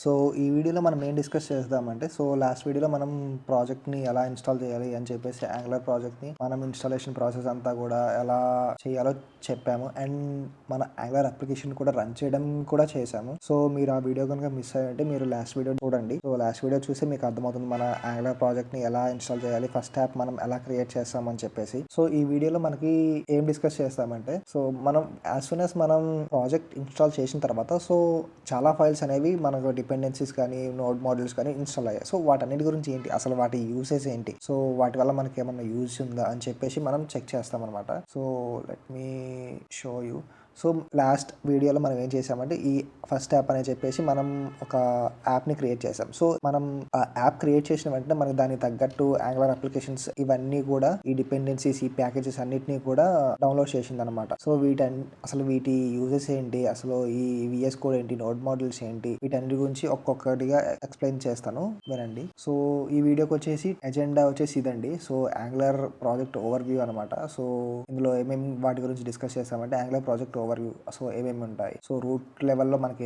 So ఈ వీడియోలో మనం ఏం డిస్కస్ చేద్దామంటే, లాస్ట్ వీడియోలో మనం ప్రాజెక్ట్ని ఎలా ఇన్స్టాల్ చేయాలి అని చెప్పేసి యాంగులర్ ప్రాజెక్ట్ని మనం ఇన్స్టాలేషన్ ప్రాసెస్ అంతా కూడా ఎలా చేయాలో చెప్పాము. అండ్ మన యాంగులర్ అప్లికేషన్ కూడా రన్ చేయడం కూడా చేశాము. సో మీరు ఆ వీడియో కనుక మిస్ అయ్యంటే మీరు లాస్ట్ వీడియో చూడండి. సో లాస్ట్ వీడియో చూసి మీకు అర్థమవుతుంది మన యాంగులర్ ప్రాజెక్ట్ని ఎలా ఇన్స్టాల్ చేయాలి, ఫస్ట్ యాప్ మనం ఎలా క్రియేట్ చేస్తామని చెప్పేసి. సో ఈ వీడియోలో మనకి ఏం డిస్కస్ చేస్తామంటే, మనం యాజ్ సూన్ యాజ్ మనం ప్రాజెక్ట్ ఇన్స్టాల్ చేసిన తర్వాత చాలా ఫైల్స్ అనేవి మనకు డిపెండెన్సీస్ కానీ నోడ్ మాడ్యూల్స్ కానీ ఇన్స్టాల్ అయ్యాయి. సో వాటన్నిటి గురించి ఏంటి, అసలు వాటి యూసేజ్ ఏంటి, సో వాటి వల్ల మనకి ఏమన్నా యూజ్ ఉందా అని చెప్పేసి మనం చెక్ చేస్తాం అనమాట. So let me show you. So last వీడియోలో మనం ఏం చేసామంటే, ఈ ఫస్ట్ యాప్ అని చెప్పేసి మనం ఒక యాప్ని క్రియేట్ చేసాం. సో మనం ఆ యాప్ క్రియేట్ చేసిన వెంటనే మనకి దానికి తగ్గట్టు యాంగులర్ అప్లికేషన్స్ ఇవన్నీ కూడా, ఈ డిపెండెన్సీస్, ఈ ప్యాకేజెస్ అన్నిటినీ కూడా డౌన్లోడ్ చేసింది అనమాట. సో అసలు వీటి యూజెస్ ఏంటి, అసలు ఈ విఎస్ కోడ్ ఏంటి, నోడ్ మాడ్యూల్స్ ఏంటి, వీటన్నిటి గురించి ఒక్కొక్కటిగా ఎక్స్ప్లెయిన్ చేస్తాను, వినండి. సో ఈ వీడియోకి వచ్చేసి ఎజెండా వచ్చేసి ఇదండి. So angular project over view అనమాట. సో ఇందులో ఏమేమి వాటి గురించి డిస్కస్ చేస్తామంటే, angular project over view. So ఏమేమి ఉంటాయి, సో రూట్ లెవెల్లో మనకి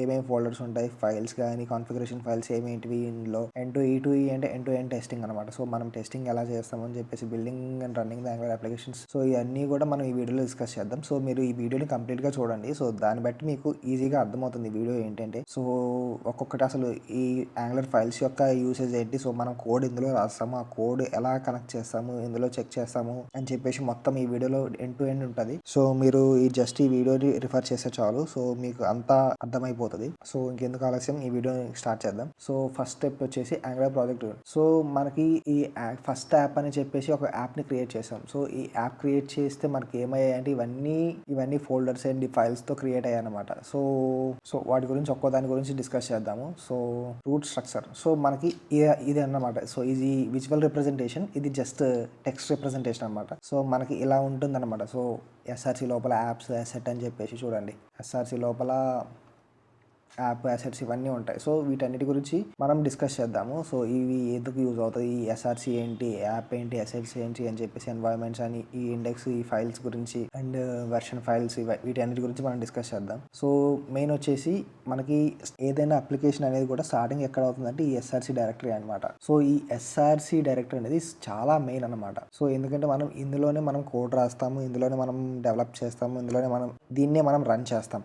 ఏమేమి ఫోల్డర్స్ ఉంటాయి, ఫైల్స్ కానీ కాన్ఫిగరేషన్ ఫైల్స్ ఏమేంటివి ఇందులో, E2E అంటే ఎండ్ టు ఎండ్ టెస్టింగ్ అనమాట. సో మనం టెస్టింగ్ ఎలా చేస్తామని చెప్పేసి, building and running the angular applications. So ఇవన్నీ కూడా మనం ఈ వీడియోలో డిస్కస్ చేద్దాం. సో మీరు ఈ వీడియోని కంప్లీట్ గా చూడండి. సో దాన్ని బట్టి మీకు ఈజీగా అర్థమవుతుంది వీడియో ఏంటంటే. సో ఒక్కొక్కటి అసలు ఈ యాంగులర్ ఫైల్స్ యొక్క యూసేజ్ ఏంటి, సో మనం కోడ్ ఇందులో రాస్తాము, ఆ కోడ్ ఎలా కనెక్ట్ చేస్తాము, ఇందులో చెక్ చేస్తాము అని చెప్పేసి మొత్తం ఈ వీడియోలో ఎండ్ టు ఎండ్ ఉంటుంది. సో మీరు ఈ వీడియోని రిఫర్ చేస్తే చాలు, సో మీకు అంతా అర్థమైపోతుంది. సో ఇంకెందుకు ఆలస్యం, ఈ వీడియోని స్టార్ట్ చేద్దాం. సో ఫస్ట్ స్టెప్ వచ్చేసి యాంగులర్ ప్రాజెక్ట్. సో మనకి ఈ ఫస్ట్ యాప్ అని చెప్పేసి ఒక యాప్ ని క్రియేట్ చేసాం. సో ఈ యాప్ క్రియేట్ చేస్తే మనకి ఏమయ్యాయంటే, ఇవన్నీ ఫోల్డర్స్ అండ్ ఫైల్స్ తో క్రియేట్ అయ్యాయి అనమాట. సో వాటి గురించి ఒక్కో దాని గురించి డిస్కస్ చేద్దాము. So root structure. సో మనకి ఇది అన్నమాట. సో ఇది విజువల్ రిప్రజెంటేషన్, ఇది జస్ట్ టెక్స్ట్ రిప్రజెంటేషన్ అనమాట. సో మనకి ఇలా ఉంటుంది అనమాట. సో ఎస్ఆర్సి లోపల యాప్స్ అసెట్ అని చెప్పేసి చూడండి, ఎస్ఆర్సి లోపల యాప్ అసెట్స్ ఇవన్నీ ఉంటాయి. సో వీటన్నిటి గురించి మనం డిస్కస్ చేద్దాము. సో ఇవి ఎందుకు యూజ్ అవుతుంది, ఈ ఎస్ఆర్సి ఏంటి, యాప్ ఏంటి, అసెట్స్ ఏంటి అని చెప్పేసి, ఎన్వైరన్మెంట్స్ అని, ఈ ఇండెక్స్, ఈ ఫైల్స్ గురించి అండ్ వెర్షన్ ఫైల్స్, వీటన్నిటి గురించి మనం డిస్కస్ చేద్దాం. సో మెయిన్ వచ్చేసి మనకి ఏదైనా అప్లికేషన్ అనేది కూడా స్టార్టింగ్ ఎక్కడ అవుతుందంటే ఈ ఎస్ఆర్సి డైరెక్టరీ అనమాట. సో ఈ ఎస్ఆర్సి డైరెక్టరీ అనేది చాలా మెయిన్ అనమాట. సో ఎందుకంటే మనం ఇందులోనే మనం కోడ్ రాస్తాము, ఇందులోనే మనం డెవలప్ చేస్తాము, ఇందులోనే దీన్నే మనం రన్ చేస్తాం.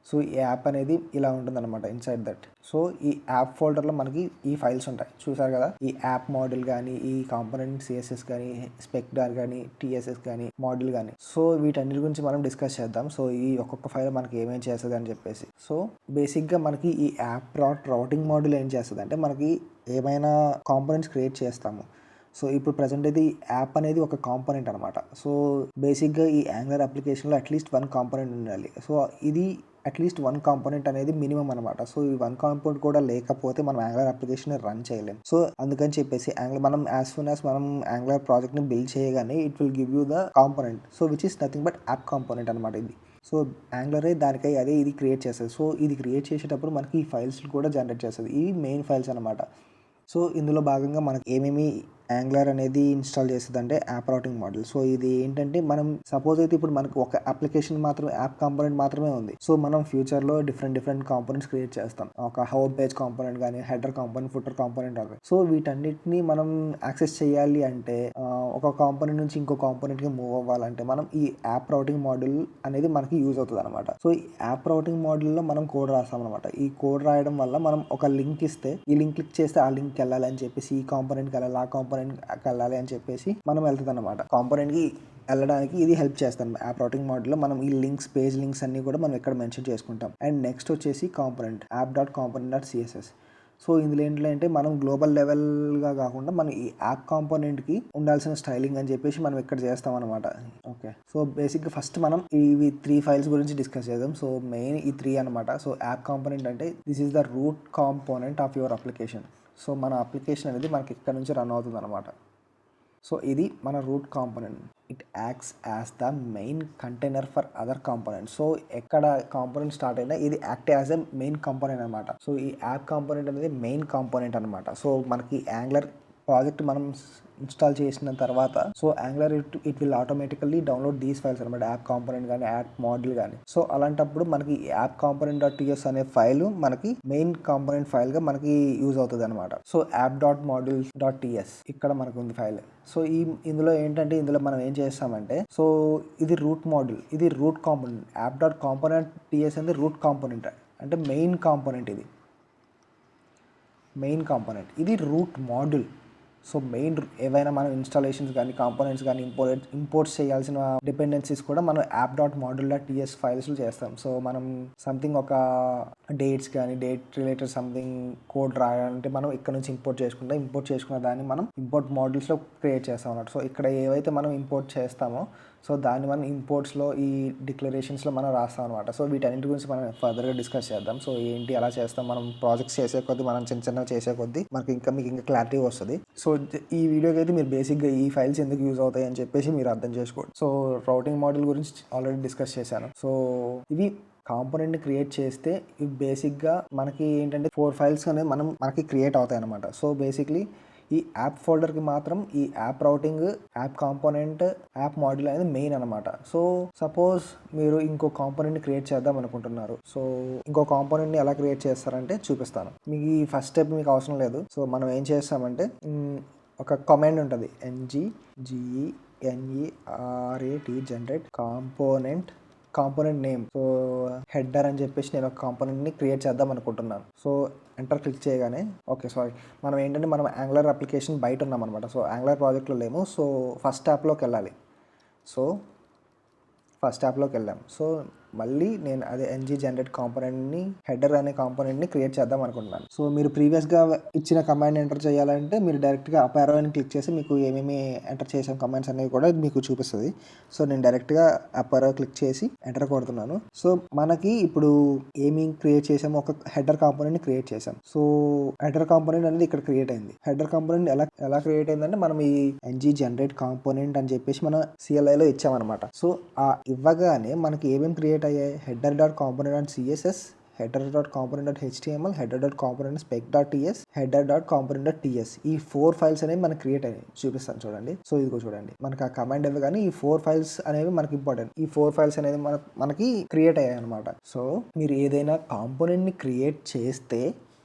సో ఈ యాప్ అనేది ఇలా ఉంటుంది అనమాట ఇన్సైడ్ దట్. సో ఈ యాప్ ఫోల్డర్లో మనకి ఈ ఫైల్స్ ఉంటాయి, చూసారు కదా. ఈ యాప్ మోడల్ కానీ, ఈ కాంపోనెంట్ సిఎస్ఎస్ కానీ, స్పెక్డార్ కానీ, టిఎస్ఎస్ కానీ, మోడల్ కానీ, సో వీటన్నిటి గురించి మనం డిస్కస్ చేద్దాం. సో ఈ ఒక్కొక్క ఫైల్ మనకి ఏమేం చేస్తుంది అని చెప్పేసి. సో బేసిక్గా మనకి ఈ యాప్ రౌటింగ్ మోడల్ ఏం చేస్తుంది అంటే, మనకి ఏమైనా కాంపోనెంట్స్ క్రియేట్ చేస్తాము. సో ఇప్పుడు ప్రజెంట్ అయితే యాప్ అనేది ఒక కాంపోనెంట్ అనమాట. సో బేసిక్గా ఈ యాంగులర్ అప్లికేషన్లో అట్లీస్ట్ 1 కాంపోనెంట్ ఉండాలి. సో ఇది అట్లీస్ట్ 1 కాంపోనెంట్ అనేది మినిమం అనమాట. సో ఈ 1 కాంపోనెంట్ కూడా లేకపోతే మనం యాంగులర్ అప్లికేషన్ రన్ చేయలేం. సో అందుకని చెప్పేసి మనం యాజ్ సూన్ యాజ్ మనం యాంగులర్ ప్రాజెక్ట్ని బిల్డ్ చేయగానే it will give you the component, so which is nothing but app component అనమాట ఇది. సో యాంగులరే దానికై అదే ఇది క్రియేట్ చేస్తుంది. సో ఇది క్రియేట్ చేసేటప్పుడు మనకి ఈ ఫైల్స్ కూడా జనరేట్ చేస్తుంది, ఈ మెయిన్ ఫైల్స్ అనమాట. సో ఇందులో భాగంగా మనకి ఏమేమి యాంగులర్ అనేది ఇన్స్టాల్ చేస్తుంది అంటే యాప్ రౌటింగ్ మోడల్. సో ఇది ఏంటంటే, మనం సపోజ్ అయితే ఇప్పుడు మనకు ఒక అప్లికేషన్ మాత్రమే, యాప్ కాంపోనెంట్ మాత్రమే ఉంది. సో మనం ఫ్యూచర్లో డిఫరెంట్ కాంపోనెంట్స్ క్రియేట్ చేస్తాం. ఒక హోమ్ పేజ్ కాంపోనెంట్ కానీ, హెడర్ కాంపోనెంట్, ఫుటర్ కాంపోనెంట్ అవి. సో వీటన్నిటిని మనం యాక్సెస్ చేయాలి అంటే, ఒక కాంపోనెంట్ నుంచి ఇంకో కాంపోనెంట్కి మూవ్ అవ్వాలంటే మనం ఈ యాప్ రౌటింగ్ మోడల్ అనేది మనకి యూజ్ అవుతుంది అనమాట. సో ఈ యాప్ రౌటింగ్ మోడల్లో మనం కోడ్ రాస్తాం అనమాట. ఈ కోడ్ రాయడం వల్ల మనం ఒక లింక్ ఇస్తే, ఈ లింక్ క్లిక్ చేస్తే ఆ లింక్కి వెళ్ళాలి అని చెప్పేసి, ఈ కాంపోనెంట్కి వెళ్ళాలి, ఆ కాంపోనెంట్ వెళ్ళాలి అని చెప్పేసి మనం వెళ్తుంది అనమాట. కాంపోనెంట్కి వెళ్ళడానికి ఇది హెల్ప్ చేస్తాం. యాప్ రౌటింగ్ మోడల్లో మనం ఈ లింక్స్, పేజ్ లింక్స్ అన్ని కూడా మనం ఇక్కడ మెన్షన్ చేసుకుంటాం. అండ్ నెక్స్ట్ వచ్చేసి కాంపోనెంట్, app.component.css. సో ఇందులో ఏంటంటే, మనం గ్లోబల్ లెవెల్గా కాకుండా మనం ఈ యాప్ కాంపోనెంట్కి ఉండాల్సిన స్టైలింగ్ అని చెప్పేసి మనం ఇక్కడ చేస్తాం అనమాట. ఓకే, సో బేసిక్గా ఫస్ట్ మనం ఇవి 3 ఫైల్స్ గురించి డిస్కస్ చేద్దాం. సో మెయిన్ ఈ 3 అనమాట. సో యాప్ కాంపోనెంట్ అంటే this is the root component of your application. So మన అప్లికేషన్ అనేది మనకి ఇక్కడ నుంచి రన్ అవుతుంది అనమాట. సో ఇది మన root component. It acts as the main container for other component. So ఎక్కడ కాంపోనెంట్ స్టార్ట్ అయినా ఇది act as a main component అనమాట. సో ఈ యాప్ కాంపోనెంట్ అనేది మెయిన్ కాంపోనెంట్ అనమాట. సో మనకి యాంగులర్ ప్రాజెక్ట్ మనం ఇన్స్టాల్ చేసిన తర్వాత so Angular it will automatically download these files అనమాట, యాప్ కాంపోనెంట్ కానీ యాప్ మాడ్యూల్ కానీ. సో అలాంటప్పుడు మనకి యాప్ కాంపోనెంట్ డాట్ టీఎస్ అనే ఫైల్ మనకి మెయిన్ కాంపోనెంట్ ఫైల్గా మనకి యూజ్ అవుతుంది అనమాట. So app dot module dot TS ఇక్కడ మనకు ఉంది ఫైల్. సో ఇందులో ఏంటంటే ఇందులో మనం ఏం చేస్తామంటే సో ఇది రూట్ మాడ్యూల్, ఇది root component. App dot component TS అనేది రూట్ కాంపోనెంట్ అంటే మెయిన్ కాంపోనెంట్, ఇది మెయిన్ కాంపోనెంట్, ఇది రూట్ మాడ్యూల్. సో మెయిన్ ఏవైనా మనం ఇన్స్టాలేషన్స్ కానీ కాంపోనెంట్స్ కానీ ఇంపోర్ట్స్ చేయాల్సిన డిపెండెన్సీస్ కూడా మనం app dot module dot TS ఫైల్స్లో చేస్తాం. సో మనం సంథింగ్ ఒక డేట్స్ కానీ డేట్ రిలేటెడ్ సంథింగ్ కోడ్ రాయాలంటే మనం ఇక్కడ నుంచి ఇంపోర్ట్ చేసుకున్న దాన్ని మనం ఇంపోర్ట్ మాడ్యూల్స్లో క్రియేట్ చేస్తాం అన్నమాట. సో ఇక్కడ ఏవైతే మనం ఇంపోర్ట్ చేస్తామో సో దాన్ని మనం ఇంపోర్ట్స్లో ఈ డిక్లరేషన్స్లో మనం రాస్తాం అనమాట. సో వీటన్నిటి గురించి మనం ఫర్దర్గా డిస్కస్ చేద్దాం. సో ఏంటి ఎలా చేస్తాం, మనం ప్రాజెక్ట్స్ చేసే కొద్దీ మనం చిన్నగా చేసే కొద్దీ మీకు ఇంకా క్లారిటీ వస్తుంది. సో ఈ వీడియోకి అయితే మీరు బేసిక్గా ఈ ఫైల్స్ ఎందుకు యూజ్ అవుతాయి అని చెప్పేసి మీరు అర్థం చేసుకోండి. సో రౌటింగ్ మోడల్ గురించి ఆల్రెడీ డిస్కస్ చేశాను. సో ఇవి కాంపోనెంట్ని క్రియేట్ చేస్తే ఇవి బేసిక్గా మనకి ఏంటంటే 4 ఫైల్స్ అనేవి మనకి క్రియేట్ అవుతాయి అనమాట. సో బేసిక్లీ ఈ యాప్ ఫోల్డర్కి మాత్రం ఈ app routing, app component, app module అనేది మెయిన్ అనమాట. సో సపోజ్ మీరు ఇంకో కాంపోనెంట్ని క్రియేట్ చేద్దాం అనుకుంటున్నారు. సో ఇంకో కాంపోనెంట్ని ఎలా క్రియేట్ చేస్తారంటే చూపిస్తాను. మీకు ఈ ఫస్ట్ స్టెప్ మీకు అవసరం లేదు. సో మనం ఏం చేస్తామంటే ఒక కమాండ్ ఉంటుంది, NGENERAT generate component name. So header అని చెప్పేసి నేను ఒక కాంపోనెంట్ని క్రియేట్ చేద్దాం అనుకుంటున్నాను. సో ఎంటర్ క్లిక్ చేయగానే మనం ఏంటంటే మనం యాంగులర్ అప్లికేషన్ బయట ఉన్నాం అనమాట. సో యాంగులర్ ప్రాజెక్ట్లో లేము. సో ఫస్ట్ యాప్లోకి వెళ్ళాలి. సో ఫస్ట్ యాప్లోకి వెళ్ళాం. సో మళ్ళీ నేను అదే NG జనరేట్ కాంపోనెంట్ని హెడర్ అనే కాంపోనెంట్ని క్రియేట్ చేద్దాం అనుకుంటున్నాను. సో మీరు ప్రీవియస్గా ఇచ్చిన కమాండ్ ఎంటర్ చేయాలంటే మీరు డైరెక్ట్గా అప్ యారో అని క్లిక్ చేసి మీకు ఏమేమి ఎంటర్ చేసాం కమాండ్స్ అనేవి కూడా మీకు చూపిస్తుంది. సో నేను డైరెక్ట్గా అప్ యారో క్లిక్ చేసి ఎంటర్ కొడుతున్నాను. సో మనకి ఇప్పుడు ఏమి క్రియేట్ చేసాము, ఒక హెడర్ కాంపోనెంట్ని క్రియేట్ చేసాం. సో హెడర్ కాంపోనెంట్ అనేది ఇక్కడ క్రియేట్ అయింది. హెడర్ కాంపోనెంట్ ఎలా క్రియేట్ అయిందంటే మనం ఈ NG జనరేట్ కాంపోనెంట్ అని చెప్పేసి మనం CLIలో ఇచ్చామన్నమాట. సో ఆ ఇవ్వగానే మనకి ఏమేమి క్రియేట్ అయ్యాయి, header dot component dot CSS, header dot component dot HTML, header dot component spec dot TS, header dot component dot TS. ఈ 4 ఫైల్స్ అనేవి మనకి క్రియేట్ అయ్యాయి. చూపిస్తాను చూడండి. సో ఇదిగో చూడండి, మనకి ఆ కమాండ్ ఇవ్వగానే ఈ 4 ఫైల్స్ అనేవి మనకి ఇంపార్టెంట్. ఈ 4 ఫైల్స్ అనేవి మనకి క్రియేట్ అయ్యాయి అనమాట. సో మీరు ఏదైనా కాంపోనెంట్ని క్రియేట్ చేస్తే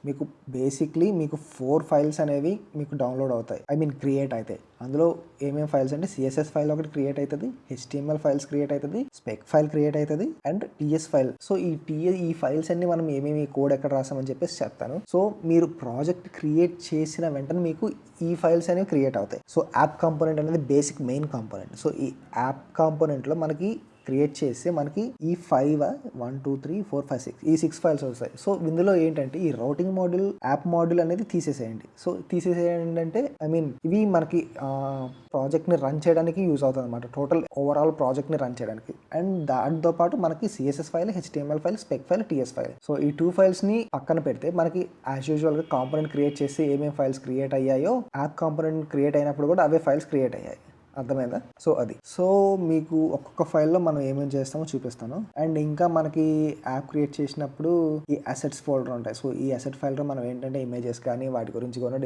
మీకు బేసిక్లీ 4 ఫైల్స్ అనేవి మీకు డౌన్లోడ్ అవుతాయి, క్రియేట్ అవుతాయి. అందులో ఏమేమి ఫైల్స్ అంటే CSS ఫైల్ ఒకటి క్రియేట్ అవుతుంది, HTML ఫైల్స్ క్రియేట్ అవుతుంది, స్పెక్ ఫైల్ క్రియేట్ అవుతుంది అండ్ TS ఫైల్. సో ఈ ఫైల్స్ అన్ని మనం ఏమేమి కోడ్ ఎక్కడ రాసామని చెప్పేసి చెప్తాను. సో మీరు ప్రాజెక్ట్ క్రియేట్ చేసిన వెంటనే మీకు ఈ ఫైల్స్ అనేవి క్రియేట్ అవుతాయి. సో యాప్ కాంపోనెంట్ అనేది బేసిక్ మెయిన్ కాంపోనెంట్. సో ఈ యాప్ కాంపోనెంట్లో మనకి క్రియేట్ చేస్తే మనకి ఈ 5 1 2 3 4 5 6 ఈ 6 ఫైల్స్ వస్తాయి. సో ఇందులో ఏంటంటే ఈ రౌటింగ్ మాడ్యూల్, యాప్ మాడ్యూల్ అనేది తీసేసేయండి. సో తీసేసేయండి అంటే ఇవి మనకి ప్రాజెక్ట్ని రన్ చేయడానికి యూజ్ అవుతుంది అనమాట, టోటల్ ఓవరాల్ ప్రాజెక్ట్ని రన్ చేయడానికి. అండ్ దాంతో పాటు మనకి CSS file, HTML file, spec file, TS file. So ఈ 2 ఫైల్స్ని పక్కన పెడితే మనకి యాజ్ యూజువల్గా కాంపోనెంట్ క్రియేట్ చేసి ఏమేమి ఫైల్స్ క్రియేట్ అయ్యాయో యాప్ కాంపోనెంట్ క్రియేట్ అయినప్పుడు కూడా అవే ఫైల్స్ క్రియేట్ అయ్యాయి. అర్థమైందా? సో అది. సో మీకు ఒక్కొక్క ఫైల్లో మనం ఏమేమి చేస్తామో చూపిస్తాను. అండ్ ఇంకా మనకి యాప్ క్రియేట్ చేసినప్పుడు ఈ అసెట్స్ ఫోల్డర్ ఉంటాయి. సో ఈ అసెట్ ఫైల్లో మనం ఏంటంటే ఇమేజెస్ కానీ వాటి గురించి కూడా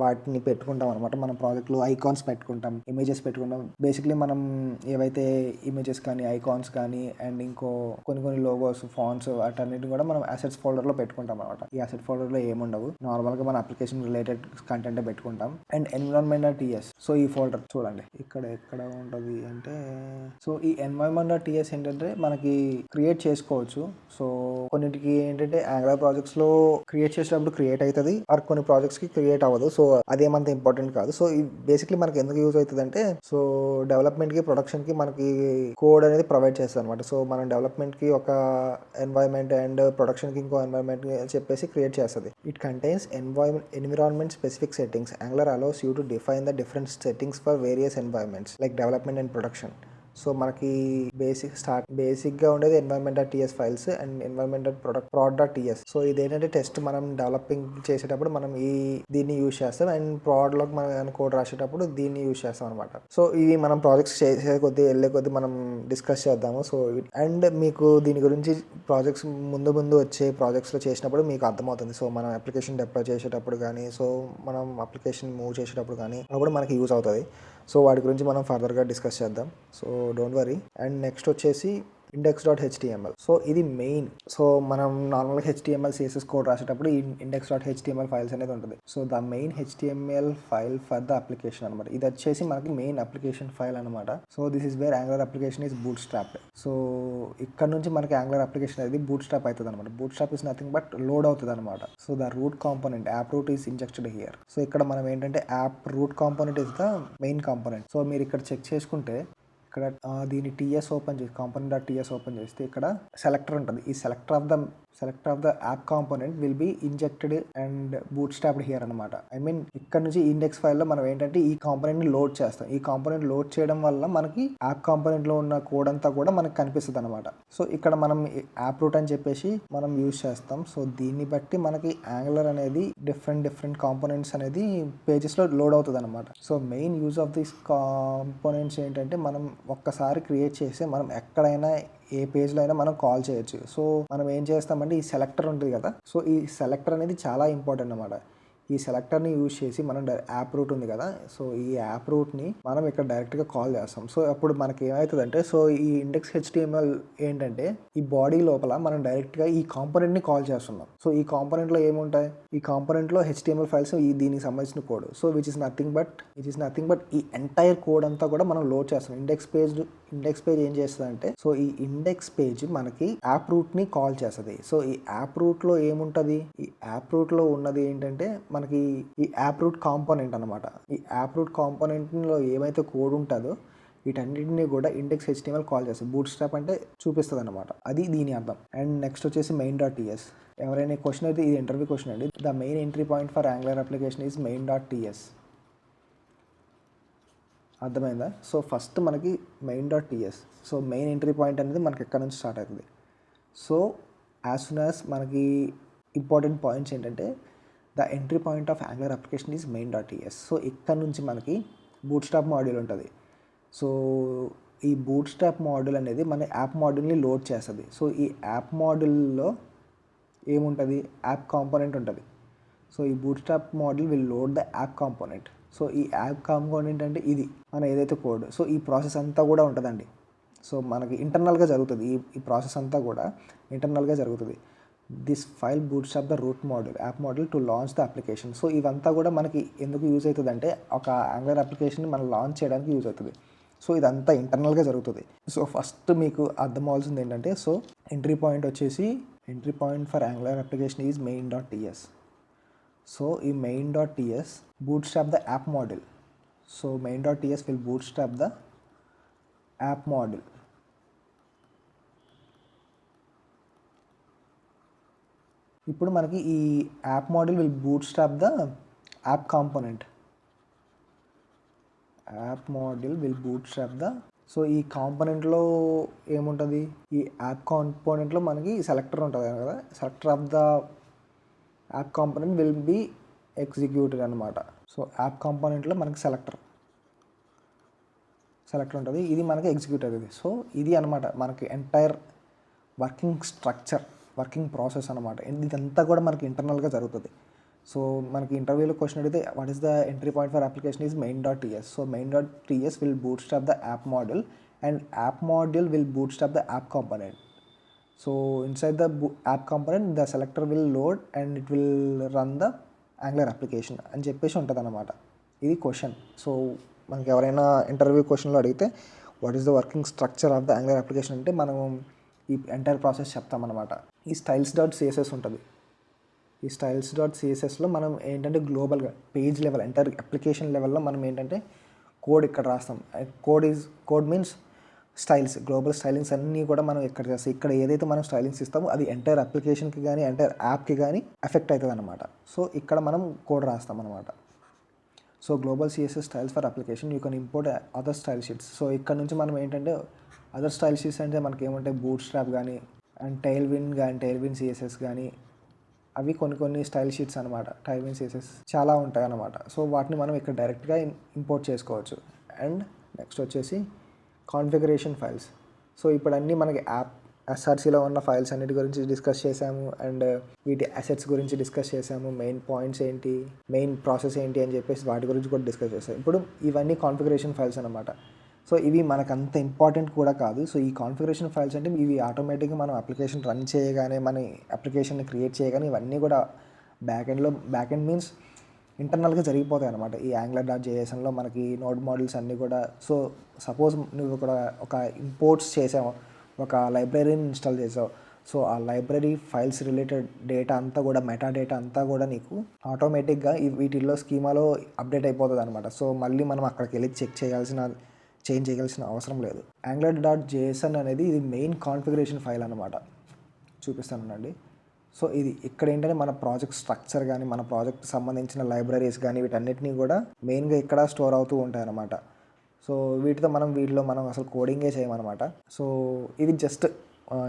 వాటిని పెట్టుకుంటాం అనమాట. మన ప్రాజెక్ట్లో ఐకాన్స్ పెట్టుకుంటాం, ఇమేజెస్ పెట్టుకుంటాం. బేసిక్లీ మనం ఏవైతే ఇమేజెస్ కానీ ఐకాన్స్ కానీ అండ్ ఇంకో కొన్ని లోగోస్, ఫాంట్స్ వాటన్నిటిని కూడా మనం అసెట్స్ ఫోల్డర్లో పెట్టుకుంటాం అనమాట. ఈ అసెట్ ఫోల్డర్లో ఏముండవు, నార్మల్గా మన అప్లికేషన్ రిలేటెడ్ కంటెంట్ పెట్టుకుంటాం. And environment TS. సో ఈ ఫోల్డర్ చూడండి ఇక్కడ ఎక్కడ ఉంటుంది అంటే, సో ఈ ఎన్వైరన్మెంట్ TS ఏంటంటే మనకి క్రియేట్ చేసుకోవచ్చు. సో కొన్నిటికి ఏంటంటే యాంగులర్ ప్రాజెక్ట్స్లో క్రియేట్ చేసేటప్పుడు క్రియేట్ అవుతుంది, ఆర్ కొన్ని ప్రాజెక్ట్స్కి క్రియేట్ అవ్వదు. సో అదేమంత ఇంపార్టెంట్ కాదు. సో ఇది బేసిక్లీ మనకి ఎందుకు యూజ్ అవుతుంది అంటే, సో డెవలప్మెంట్కి, ప్రొడక్షన్కి మనకి కోడ్ అనేది ప్రొవైడ్ చేస్తుంది అనమాట. సో మనం డెవలప్మెంట్కి ఒక ఎన్వైరన్మెంట్ అండ్ ప్రొడక్షన్కి ఇంకో ఎన్వైరన్మెంట్ చెప్పేసి క్రియేట్ చేస్తుంది. It contains environment specific settings. Angular allows you to define the different settings for various environments like development and production. So మనకి బేసిక్గా ఉండేది environment.ts files and environment.prod.ts. So ఇదేంటంటే టెస్ట్ మనం developing చేసేటప్పుడు మనం దీన్ని యూజ్ చేస్తాం అండ్ ప్రాడ్లోకి మనం కోడ్ రాసేటప్పుడు దీన్ని యూజ్ చేస్తాం అనమాట. సో ఇవి మనం ప్రాజెక్ట్స్ చేసే కొద్దీ వెళ్ళే కొద్దీ మనం డిస్కస్ చేద్దాము. సో అండ్ మీకు దీని గురించి ప్రాజెక్ట్స్ ముందు వచ్చే ప్రాజెక్ట్స్లో చేసినప్పుడు మీకు అర్థమవుతుంది. సో మనం అప్లికేషన్ డిప్లాయ్ చేసేటప్పుడు కానీ, సో మనం అప్లికేషన్ మూవ్ చేసేటప్పుడు కానీ అప్పుడు మనకి యూజ్ అవుతుంది. సో వాటి గురించి మనం ఫర్దర్గా డిస్కస్ చేద్దాం. So don't worry. And next వచ్చేసి index.html. సో ఇది మెయిన్. సో మనం నార్మల్గా HTML CSS కోడ్ రాసేటప్పుడు index.html ఫైల్స్ అనేది ఉంటుంది. So the main HTML file for the application అనమాట. ఇది వచ్చేసి మనకి మెయిన్ అప్లికేషన్ ఫైల్ అనమాట. So this is where Angular application is bootstrapped. So ఇక్కడ నుంచి మనకి యాంగులర్ అప్లికేషన్ అనేది బూట్ స్ట్రాప్ అవుతుంది అనమాట. Bootstrap is nothing but load అవుతుంది అనమాట. So the root component app root is injected here. So ఇక్కడ మనం ఏంటంటే app root component is the main component. So మీరు ఇక్కడ చెక్ చేసుకుంటే ఇక్కడ దీని టీఎస్ ఓపెన్ చేసి component.ts ఓపెన్ చేస్తే ఇక్కడ సెలెక్టర్ ఉంటుంది. ఈ selector of the app component will be injected and bootstrapped here అనమాట. ఐ మీన్ ఇక్కడ నుంచి ఇండెక్స్ ఫైల్లో మనం ఏంటంటే ఈ కాంపోనెంట్ని లోడ్ చేస్తాం. ఈ కాంపోనెంట్ లోడ్ చేయడం వల్ల మనకి యాప్ కాంపోనెంట్లో ఉన్న కోడ్ అంతా కూడా మనకి కనిపిస్తుంది అనమాట. సో ఇక్కడ మనం యాప్ రూట్ అని చెప్పేసి మనం యూజ్ చేస్తాం. సో దీన్ని బట్టి మనకి యాంగులర్ అనేది డిఫరెంట్ కాంపోనెంట్స్ అనేది పేజెస్లో లోడ్ అవుతుంది అనమాట. So main use of this components ఏంటంటే మనం ఒక్కసారి క్రియేట్ చేసి మనం ఎక్కడైనా ఏ పేజ్లో అయినా మనం కాల్ చేయొచ్చు. సో మనం ఏం చేస్తామంటే ఈ సెలెక్టర్ ఉంటుంది కదా, సో ఈ సెలెక్టర్ అనేది చాలా ఇంపార్టెంట్ అనమాట. ఈ సెలెక్టర్ని యూజ్ చేసి మనం యాప్ రూట్ ఉంది కదా, సో ఈ యాప్ రూట్ని మనం ఇక్కడ డైరెక్ట్గా కాల్ చేస్తాం. సో అప్పుడు మనకి ఏమవుతుందంటే, సో ఈ ఇండెక్స్ HTML ఏంటంటే ఈ బాడీ లోపల మనం డైరెక్ట్గా ఈ కాంపోనెంట్ని కాల్ చేస్తున్నాం. సో ఈ కాంపోనెంట్లో ఏముంటాయి, ఈ కాంపోనెంట్లో HTML ఫైల్స్ దీనికి సంబంధించిన code. So which is nothing but ఈ ఎంటైర్ కోడ్ అంతా కూడా మనం లోడ్ చేస్తాం. ఇండెక్స్ పేజ్ ఏం చేస్తుందంటే, సో ఈ ఇండెక్స్ పేజ్ మనకి యాప్ రూట్ని కాల్ చేస్తుంది. సో ఈ యాప్ రూట్లో ఏముంటుంది, ఈ యాప్ రూట్లో ఉన్నది ఏంటంటే మనకి ఈ యాప్ రూట్ కాంపోనెంట్ అనమాట. ఈ యాప్ రూట్ కాంపోనెంట్లో ఏమైతే కోడ్ ఉంటుందో వీటన్నిటిని కూడా ఇండెక్స్ HTML కాల్ చేస్తుంది. బూట్ స్ట్రాప్ అంటే చూపిస్తుంది అనమాట. అది దీని అర్థం. అండ్ నెక్స్ట్ వచ్చేసి main.ts. ఎవరైనా క్వశ్చన్ అయితే ఇది ఇంటర్వ్యూ క్వశ్చన్ అండి. The main entry point for angular application is main.ts. అర్థమైందా? సో ఫస్ట్ మనకి main.ts. So main entry point అనేది మనకి ఎక్కడ నుంచి స్టార్ట్ అవుతుంది. సో యాజ్ సూన్ యాజ్ మనకి ఇంపార్టెంట్ పాయింట్స్ ఏంటంటే the entry point of angular application is main.ts. So ఇక్కడ నుంచి మనకి బూట్ స్ట్రాప్ మాడ్యూల్ ఉంటుంది. సో ఈ బూట్ స్ట్రాప్ మాడ్యూల్ అనేది మన యాప్ మాడ్యూల్ని లోడ్ చేస్తుంది. సో ఈ యాప్ మాడ్యూల్లో ఏముంటుంది, యాప్ కాంపోనెంట్ ఉంటుంది. సో ఈ boot strap module will load the app component. So ఈ యాప్ కాంపోనెంట్ అంటే ఇది మన ఏదైతే కోడ్. సో ఈ ప్రాసెస్ అంతా కూడా ఉంటుందండి. సో మనకి ఇంటర్నల్గా జరుగుతుంది. ఈ ప్రాసెస్ అంతా కూడా ఇంటర్నల్గా జరుగుతుంది. This file bootstrap the route module app module to launch the application. So ఇవంతా కూడా మనకి ఎందుకు యూజ్ అవుతుంది అంటే ఒక యాంగులర్ అప్లికేషన్ మనం లాంచ్ చేయడానికి యూజ్ అవుతుంది. సో ఇదంతా ఇంటర్నల్గా జరుగుతుంది. సో ఫస్ట్ మీకు అర్థం అవ్వాల్సింది ఏంటంటే, so entry point for angular application is main.ts. So ఈ main.ts bootstrap the app module. So main.ts will bootstrap the app module. ఇప్పుడు మనకి ఈ app module will bootstrap the app component. So ఈ కాంపోనెంట్లో ఏముంటుంది, ఈ యాప్ కాంపోనెంట్లో మనకి సెలెక్టర్ ఉంటుంది కదా, selector of the app component will be executed అనమాట. సో యాప్ కాంపోనెంట్లో మనకి సెలెక్టర్ ఉంటుంది, ఇది మనకి ఎగ్జిక్యూట్ అవుతుంది. సో ఇది అనమాట మనకి ఎంటైర్ వర్కింగ్ ప్రాసెస్ అనమాట. ఇదంతా కూడా మనకి ఇంటర్నల్గా జరుగుతుంది. సో మనకి ఇంటర్వ్యూలో క్వశ్చన్ అడిగితే what is the entry point for application is main.ts. So main.ts will bootstrap the app module and app module will bootstrap the app component. So inside the app component the selector will load and it will run the angular application అని చెప్పేసి ఉంటుంది అనమాట. ఇది question. So మనకి ఎవరైనా interview క్వశ్చన్లో అడిగితే what is the working structure of the angular application అంటే మనం ఈ ఎంటైర్ ప్రాసెస్ చెప్తామన్నమాట. ఈ styles.css ఉంటుంది. ఈ styles.cssలో మనం ఏంటంటే గ్లోబల్గా పేజ్ లెవెల్ ఎంటైర్ అప్లికేషన్ లెవెల్లో మనం ఏంటంటే కోడ్ ఇక్కడ రాస్తాం. Code means styles, global stylings అన్నీ కూడా మనం ఇక్కడ చేస్తాం. ఇక్కడ ఏదైతే మనం స్టైలింగ్స్ ఇస్తామో అది ఎంటైర్ అప్లికేషన్కి కానీ ఎంటైర్ యాప్కి కానీ ఎఫెక్ట్ అవుతుంది అనమాట. సో ఇక్కడ మనం కోడ్ రాస్తాం అనమాట. So global CSS styles for application you can import other style sheets. So ఇక్కడ నుంచి మనం ఏంటంటే అదర్ స్టైల్ షీట్స్ అంటే మనకి ఏమంటాయి, బూట్ స్ట్రాప్ కానీ అండ్ టైల్ విన్ సిఎస్ఎస్ కానీ, అవి కొన్ని స్టైల్ షీట్స్ అనమాట. టైల్ విన్ సిఎస్ఎస్ చాలా ఉంటాయి అన్నమాట. సో వాటిని మనం ఇక్కడ డైరెక్ట్గా ఇంపోర్ట్ చేసుకోవచ్చు. అండ్ నెక్స్ట్ వచ్చేసి కాన్ఫిగరేషన్ ఫైల్స్. సో ఇప్పుడు అన్నీ మనకి యాప్ ఎస్ఆర్సీలో ఉన్న ఫైల్స్ అన్నిటి గురించి డిస్కస్ చేసాము. అండ్ వీటి అసెట్స్ గురించి డిస్కస్ చేసాము. మెయిన్ పాయింట్స్ ఏంటి, మెయిన్ ప్రాసెస్ ఏంటి అని చెప్పేసి వాటి గురించి కూడా డిస్కస్ చేసాము. ఇప్పుడు ఇవన్నీ కాన్ఫిగరేషన్ ఫైల్స్ అనమాట. సో ఇవి మనకు అంత ఇంపార్టెంట్ కూడా కాదు. సో ఈ కాన్ఫిగరేషన్ ఫైల్స్ అంటే ఇవి ఆటోమేటిక్గా మనం అప్లికేషన్ రన్ చేయగానే, మన అప్లికేషన్ని క్రియేట్ చేయగానే ఇవన్నీ కూడా బ్యాక్ ఎండ్ మీన్స్ ఇంటర్నల్గా జరిగిపోతాయి అనమాట. ఈ Angular.jsలో మనకి నోడ్ మోడల్స్ అన్నీ కూడా. సో సపోజ్ నువ్వు కూడా ఒక ఇంపోర్ట్స్ చేసావు, ఒక లైబ్రరీని ఇన్స్టాల్ చేసావు. సో ఆ లైబ్రరీ ఫైల్స్ రిలేటెడ్ డేటా అంతా కూడా, మెటా డేటా అంతా కూడా నీకు ఆటోమేటిక్గా వీటిల్లో స్కీమాలో అప్డేట్ అయిపోతుంది అనమాట. సో మళ్ళీ మనం అక్కడికి వెళ్ళి చేంజ్ చేయాల్సిన అవసరం లేదు. Angular.json అనేది ఇది మెయిన్ కాన్ఫిగరేషన్ ఫైల్ అనమాట. చూపిస్తానండి. సో ఇది ఇక్కడ ఏంటంటే మన ప్రాజెక్ట్ స్ట్రక్చర్ కానీ, మన ప్రాజెక్ట్ సంబంధించిన లైబ్రరీస్ కానీ వీటన్నిటినీ కూడా మెయిన్గా ఇక్కడ స్టోర్ అవుతూ ఉంటాయి అన్నమాట. సో వీటిలో మనం అసలు కోడింగే చేయమన్నమాట. సో ఇది just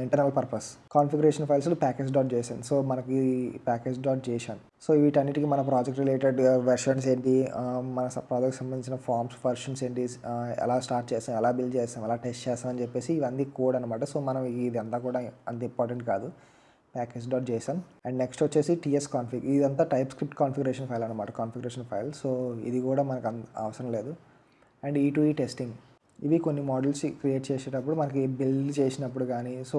internal purpose. Configuration files package.json. So మనకి package.json. సో వీటన్నిటికీ మన ప్రాజెక్ట్ రిలేటెడ్ వెర్షన్స్ ఏంటి, మన ప్రాజెక్ట్ సంబంధించిన ఫార్మ్స్ వర్షన్స్ ఏంటి, ఎలా స్టార్ట్ చేస్తాం, ఎలా బిల్డ్ చేస్తాం, ఎలా టెస్ట్ చేస్తాం అని చెప్పేసి ఇవన్నీ కోడ్ అనమాట. సో మనం ఇది అంతా కూడా అంత ఇంపార్టెంట్ కాదు. package.json. అండ్ నెక్స్ట్ వచ్చేసి tsconfig. ఇదంతా టైప్ స్క్రిప్ట్ కాన్ఫిగరేషన్ ఫైల్ అనమాట. Configuration file. సో ఇది కూడా మనకు అవసరం లేదు. And E2E testing. ఇవి కొన్ని మోడల్స్ క్రియేట్ చేసేటప్పుడు మనకి బిల్డ్ చేసినప్పుడు కానీ, సో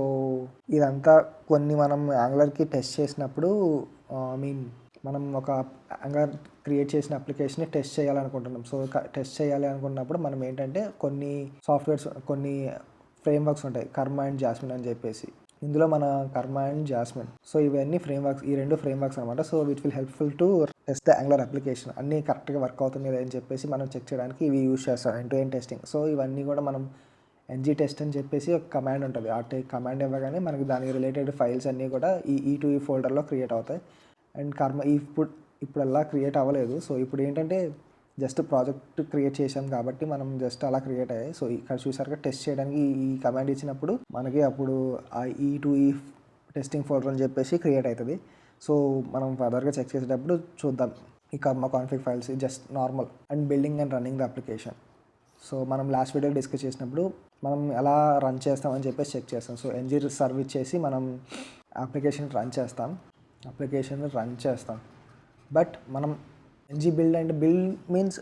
ఇదంతా కొన్ని మనం యాంగులర్కి టెస్ట్ చేసినప్పుడు, మనం ఒక యాంగులర్ క్రియేట్ చేసిన అప్లికేషన్ని టెస్ట్ చేయాలనుకుంటున్నాం. సో టెస్ట్ చేయాలి అనుకున్నప్పుడు మనం ఏంటంటే కొన్ని సాఫ్ట్వేర్స్, కొన్ని ఫ్రేమ్వర్క్స్ ఉంటాయి, కర్మా అండ్ జాస్మిన్ అని చెప్పేసి. ఇందులో మన కర్మా అండ్ జాస్మిన్. సో ఇవన్నీ ఫ్రేమ్వర్క్స్, ఈ రెండు ఫ్రేమ్వర్క్స్ అనమాట. So which will helpful to test the angular application. అన్నీ కరెక్ట్గా వర్క్ అవుతుంది అని చెప్పేసి మనం చెక్ చేయడానికి ఇవి యూజ్ చేస్తాం, end to end testing. So ఇవన్నీ కూడా మనం ng టెస్ట్ అని చెప్పేసి ఒక కమాండ్ ఉంటుంది. ఆ కమాండ్ ఇవ్వగానే మనకి దానికి రిలేటెడ్ ఫైల్స్ అన్నీ కూడా ఈ E2E ఫోల్డర్లో క్రియేట్ అవుతాయి. అండ్ కర్మా ఇప్పుడు అలా క్రియేట్ అవ్వలేదు. సో ఇప్పుడు ఏంటంటే జస్ట్ ప్రాజెక్ట్ క్రియేట్ చేసాం కాబట్టి మనం జస్ట్ అలా క్రియేట్ అయ్యాయి. సో ఇక్కడ చూసారుగా టెస్ట్ చేయడానికి ఈ కమాండ్ ఇచ్చినప్పుడు మనకి అప్పుడు ఆ E2E టెస్టింగ్ ఫోల్డర్ అని చెప్పేసి క్రియేట్ అవుతుంది. సో మనం ఫర్దర్గా చెక్ చేసేటప్పుడు చూద్దాం. ఈ Kaaram config files just normal. And building and running the application. So మనం లాస్ట్ వీడియోలో డిస్కస్ చేసినప్పుడు మనం ఎలా రన్ చేస్తామని చెప్పేసి చెక్ చేస్తాం. సో ng సర్వీస్ చేసి మనం అప్లికేషన్ రన్ చేస్తాం. బట్ మనం ng బిల్డ్ మీన్స్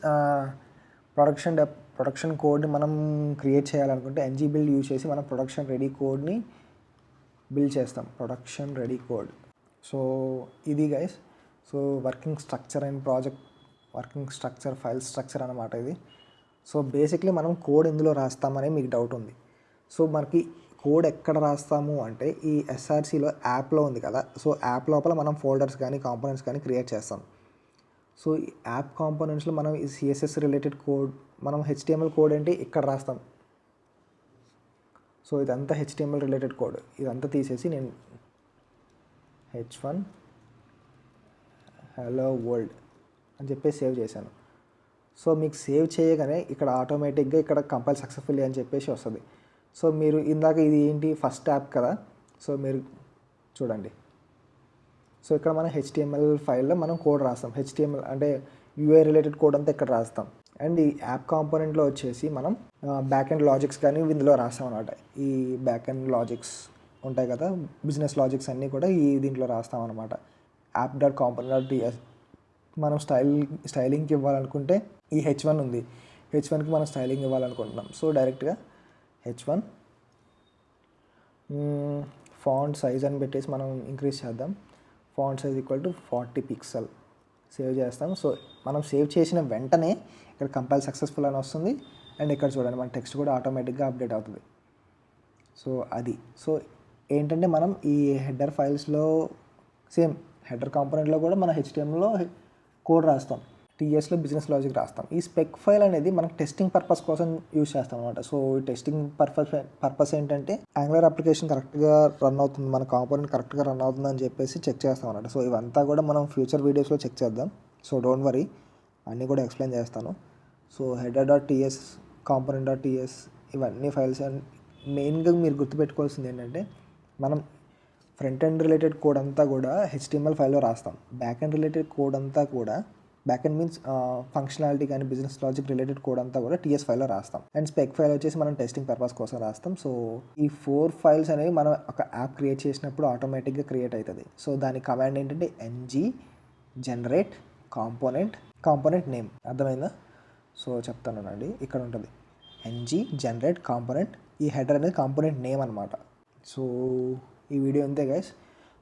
ప్రొడక్షన్ కోడ్ని మనం క్రియేట్ చేయాలనుకుంటే ng బిల్డ్ యూజ్ చేసి మనం ప్రొడక్షన్ రెడీ కోడ్ని బిల్డ్ చేస్తాం. Production ready code. సో ఇది guys. So working structure and working structure, file structure అనమాట ఇది. సో బేసిక్లీ మనం కోడ్ ఎందులో రాస్తామని మీకు డౌట్ ఉంది. సో మనకి కోడ్ ఎక్కడ రాస్తాము అంటే ఈ ఎస్ఆర్సీలో యాప్లో ఉంది కదా. సో యాప్ లోపల మనం ఫోల్డర్స్ కానీ కాంపోనెంట్స్ కానీ క్రియేట్ చేస్తాం. సో ఈ యాప్ కాంపోనెంట్స్లో మనం ఈ CSS రిలేటెడ్ కోడ్, మనం HTML కోడ్ ఏంటి ఇక్కడ రాస్తాం. సో ఇదంతా HTML రిలేటెడ్ కోడ్. ఇదంతా తీసేసి నేను H1 హలో వరల్డ్ అని చెప్పేసి సేవ్ చేశాను. సో మీకు సేవ్ చేయగానే ఇక్కడ ఆటోమేటిక్గా ఇక్కడ కంపైల్ సక్సెస్ఫుల్లీ అని చెప్పేసి వస్తుంది. సో మీరు ఇందాక ఇది ఏంటి ఫస్ట్ యాప్ కదా. సో మీరు చూడండి. సో ఇక్కడ మనం HTML ఫైల్లో మనం కోడ్ రాస్తాం. HTML అంటే UI రిలేటెడ్ కోడ్ అంతా ఇక్కడ రాస్తాం. అండ్ ఈ యాప్ కాంపోనెంట్లో వచ్చేసి మనం బ్యాక్ ఎండ్ లాజిక్స్ కానీ ఇందులో రాస్తాం అనమాట. ఈ బ్యాక్ ఎండ్ లాజిక్స్ ఉంటాయి కదా, బిజినెస్ లాజిక్స్ అన్నీ కూడా దీంట్లో రాస్తాం అనమాట. app.component.ts. మనం స్టైలింగ్కి ఇవ్వాలనుకుంటే ఈ H1 ఉంది. H1కి మనం స్టైలింగ్ ఇవ్వాలనుకుంటున్నాం. సో డైరెక్ట్గా H1 ఫాంట్ సైజ్ అని పెట్టేసి మనం ఇంక్రీజ్ చేద్దాం. Font size equal to 40 pixel save చేస్తాం. సో మనం సేవ్ చేసిన వెంటనే ఇక్కడ కంపైల్ సక్సెస్ఫుల్ అని వస్తుంది. అండ్ ఇక్కడ చూడండి మన టెక్స్ట్ కూడా ఆటోమేటిక్గా అప్డేట్ అవుతుంది. సో అది. సో ఏంటంటే మనం ఈ హెడర్ ఫైల్స్లో సేమ్ హెడర్ కాంపోనెంట్లో కూడా మన HTMLలో కోడ్ రాస్తాం, TSలో బిజినెస్ లాజిక్ రాస్తాం. ఈ స్పెక్ ఫైల్ అనేది మనకు టెస్టింగ్ పర్పస్ కోసం యూజ్ చేస్తాం అనమాట. సో ఈ టెస్టింగ్ పర్పస్ ఏంటంటే యాంగులర్ అప్లికేషన్ కరెక్ట్గా రన్ అవుతుంది, మన కాంపోనెంట్ కరెక్ట్గా రన్ అవుతుంది అని చెప్పేసి చెక్ చేస్తాం అనమాట. సో ఇవంతా కూడా మనం ఫ్యూచర్ వీడియోస్లో చెక్ చేద్దాం. So don't worry. అన్నీ కూడా ఎక్స్ప్లెయిన్ చేస్తాను. So header dot TS, component dot TS ఇవన్నీ ఫైల్స్ మెయిన్గా మీరు గుర్తుపెట్టుకోవాల్సింది ఏంటంటే మనం ఫ్రంట్ ఎండ్ రిలేటెడ్ కోడ్ అంతా కూడా HTML ఫైల్లో రాస్తాం. బ్యాక్ ఎండ్ రిలేటెడ్ కోడ్ అంతా కూడా బ్యాక్ ఎండ్ మీన్స్ ఫంక్షనాలిటీ కానీ బిజినెస్ లాజిక్ రిలేటెడ్ కోడ్ అంతా కూడా TS ఫైల్లో రాస్తాం. అండ్ స్పెక్ ఫైల్ వచ్చేసి మనం టెస్టింగ్ పర్పస్ కోసం రాస్తాం. సో ఈ 4 ఫైల్స్ అనేవి మనం ఒక యాప్ క్రియేట్ చేసినప్పుడు ఆటోమేటిక్గా క్రియేట్ అవుతుంది. సో దాని కమాండ్ ఏంటంటే ng జనరేట్ కాంపోనెంట్ నేమ్. అర్థమైందా? సో చెప్తానండి, ఇక్కడ ఉంటుంది ng జనరేట్ కాంపోనెంట్. ఈ హెడర్ అనేది కాంపోనెంట్ నేమ్ అనమాట. సో ఈ వీడియో అంతే గైస్.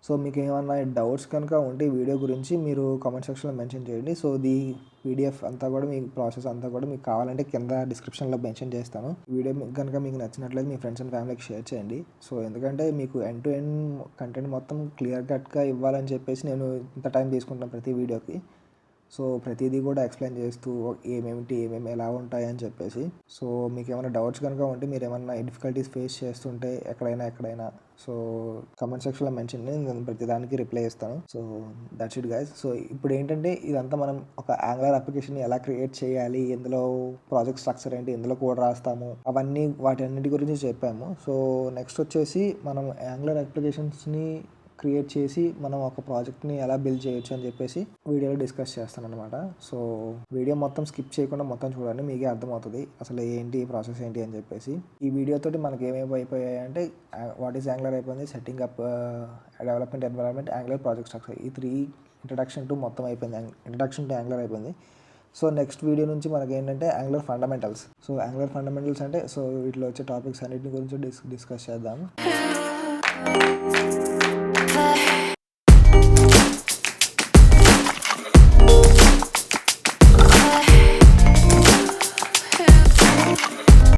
సో మీకు ఏమన్నా డౌట్స్ కనుక ఉంటే ఈ వీడియో గురించి మీరు కామెంట్ సెక్షన్లో మెన్షన్ చేయండి. సో PDF అంతా కూడా మీ ప్రాసెస్ అంతా కూడా మీకు కావాలంటే కింద డిస్క్రిప్షన్లో మెన్షన్ చేస్తాను. వీడియో కనుక మీకు నచ్చినట్లయితే మీ ఫ్రెండ్స్ అండ్ ఫ్యామిలీకి షేర్ చేయండి. సో ఎందుకంటే మీకు ఎండ్ టు ఎండ్ కంటెంట్ మొత్తం క్లియర్ కట్గా ఇవ్వాలని చెప్పేసి నేను ఇంత టైం తీసుకుంటాను ప్రతి వీడియోకి. సో ప్రతిదీ కూడా ఎక్స్ప్లెయిన్ చేస్తూ ఏమేమి ఎలా ఉంటాయని చెప్పేసి. సో మీకు ఏమైనా డౌట్స్ కనుక ఉంటే, మీరు ఏమైనా డిఫికల్టీస్ ఫేస్ చేస్తుంటే ఎక్కడైనా సో కమెంట్ సెక్షన్లో మెన్షన్ చేయండి, నేను ప్రతిదానికి రిప్లై ఇస్తాను. So that's it guys. So ఇప్పుడు ఏంటంటే ఇదంతా మనం ఒక యాంగులర్ అప్లికేషన్ ఎలా క్రియేట్ చేయాలి, ఇందులో ప్రాజెక్ట్ స్ట్రక్చర్ ఏంటి, ఇందులో కోడ్ రాస్తాము, అవన్నీ వాటి గురించి చెప్పాము. సో నెక్స్ట్ వచ్చేసి మనం యాంగులర్ అప్లికేషన్స్ని క్రియేట్ చేసి మనం ఒక ప్రాజెక్ట్ని ఎలా బిల్డ్ చేయొచ్చు అని చెప్పేసి వీడియోలో డిస్కస్ చేస్తాను అనమాట. సో వీడియో మొత్తం స్కిప్ చేయకుండా మొత్తం చూడండి, మీకే అర్థమవుతుంది అసలు ఏంటి ప్రాసెస్ ఏంటి అని చెప్పేసి. ఈ వీడియోతోటి మనకి ఏమేమి అయిపోయాయి అంటే వాట్ ఈస్ యాంగులర్ అయిపోయింది, setting up development environment, angular project structure, ఈ 3 ఇంట్రడక్షన్ టు మొత్తం అయిపోయింది. ఇంట్రడక్షన్ టు యాంగులర్ అయిపోయింది. సో నెక్స్ట్ వీడియో నుంచి మనకి ఏంటంటే angular fundamentals. So angular fundamentals అంటే సో వీటిలో వచ్చే టాపిక్స్ అన్నిటి గురించి డిస్కస్ చేద్దాము.